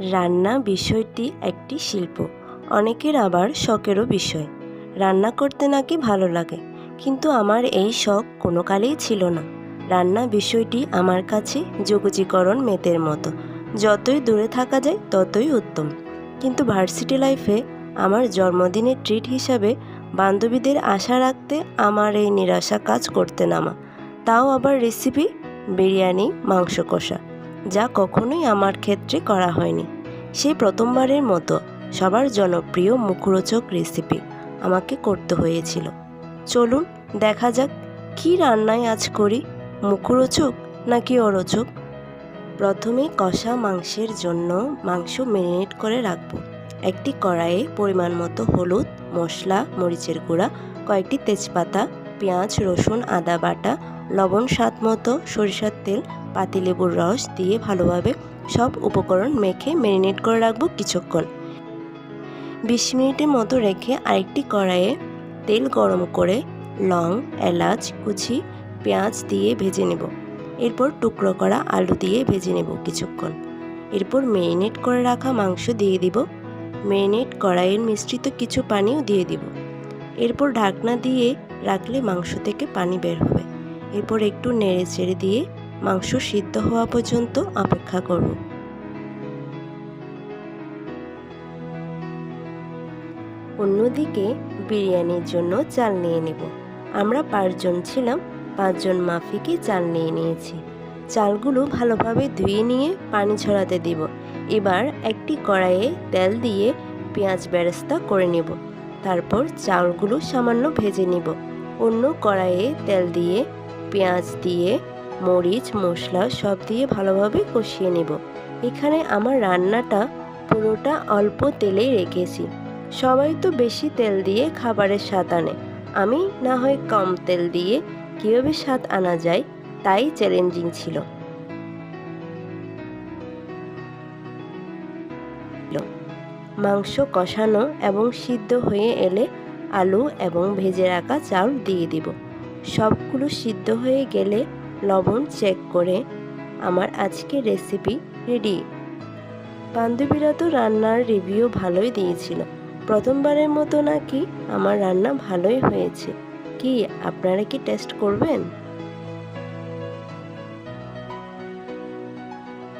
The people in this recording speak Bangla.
রান্না বিষয়টি একটি শিল্প, অনেকের আবার শখেরও বিষয়। রান্না করতে নাকি ভালো লাগে, কিন্তু আমার এই শখ কোনো কালেই ছিল না। রান্না বিষয়টি আমার কাছে যোগজীকরণ মেতের মতো, যতই দূরে থাকা যায় ততই উত্তম। কিন্তু ভার্সিটি লাইফে আমার জন্মদিনের ট্রিট হিসাবে বান্ধবীদের আশা রাখতে আমার এই নিরাশা কাজ করতে নামা, তাও আবার রেসিপি বিরিয়ানি, মাংস কষা, যা কখনোই আমার ক্ষেত্রে করা হয়নি। সেই প্রথমবারের মতো সবার জনপ্রিয় মুখরোচক রেসিপি আমাকে করতে হয়েছিল। চলুন দেখা যাক কী রান্নায় আজ করি, মুখরোচক নাকি অরোচক। প্রথমে কষা মাংসের জন্য মাংস ম্যারিনেট করে রাখবো। একটি কড়াইয়ে পরিমাণ মতো হলুদ, মশলা, মরিচের গুঁড়া, কয়েকটি তেজপাতা, পেঁয়াজ, রসুন, আদা বাটা, লবণ স্বাদ মতো, সরিষার তেল, পাতিলেবুর রস দিয়ে ভালোভাবে সব উপকরণ মেখে ম্যারিনেট করে রাখবো কিছুক্ষণ। 20 মিনিটের মতো রেখে আরেকটি কড়াইয়ে তেল গরম করে লং, এলাচ কুচি, পেঁয়াজ দিয়ে ভেজে নেব। এরপর টুকরো করা আলু দিয়ে ভেজে নেব কিছুক্ষণ। এরপর ম্যারিনেট করে রাখা মাংস দিয়ে দিব। ম্যারিনেট কড়াইয়ের মিশ্রিত কিছু পানিও দিয়ে দিব। এরপর ঢাকনা দিয়ে রাখলে মাংস থেকে পানি বের হবে। এরপর একটু নেড়ে চেড়ে দিয়ে মাংস সিদ্ধ হওয়া পর্যন্ত অপেক্ষা করব। অন্যদিকে বিরিয়ানির জন্য চাল নিয়ে নেব। আমরা 5 জন ছিলাম, 5 জন মাফিকই চাল নিয়ে নিয়েছি। চালগুলো ভালোভাবে ধুয়ে নিয়ে পানি ঝরাতে দিব। এবার একটি কড়াইয়ে তেল দিয়ে পেঁয়াজ বেরেস্তা করে নেব। তারপর চালগুলো সামান্য ভেজে নিব। অন্য কড়াইয়ে তেল দিয়ে পেঁয়াজ দিয়ে মরিচ, মশলা সব দিয়ে ভালোভাবে কষিয়ে নেব। এখানে আমার রান্নাটা পুরোটা অল্প তেলেই রেখেছি। সবাই তো বেশি তেল দিয়ে খাবারের স্বাদ আনে, আমি না হয় কম তেল দিয়ে কীভাবে স্বাদ আনা যায় তাই চ্যালেঞ্জিং ছিল। মাংস কষানো এবং সিদ্ধ হয়ে এলে আলু এবং ভেজে রাখা চাল দিয়ে দিব। সবগুলো সিদ্ধ হয়ে গেলে লবণ চেক করে আমার আজকের রেসিপি রেডি। বান্ধবীরা তো রান্নার রিভিউ ভালোই দিয়েছিল। প্রথমবারের মতো নাকি আমার রান্না ভালোই হয়েছে। কি আপনারা কি টেস্ট করবেন?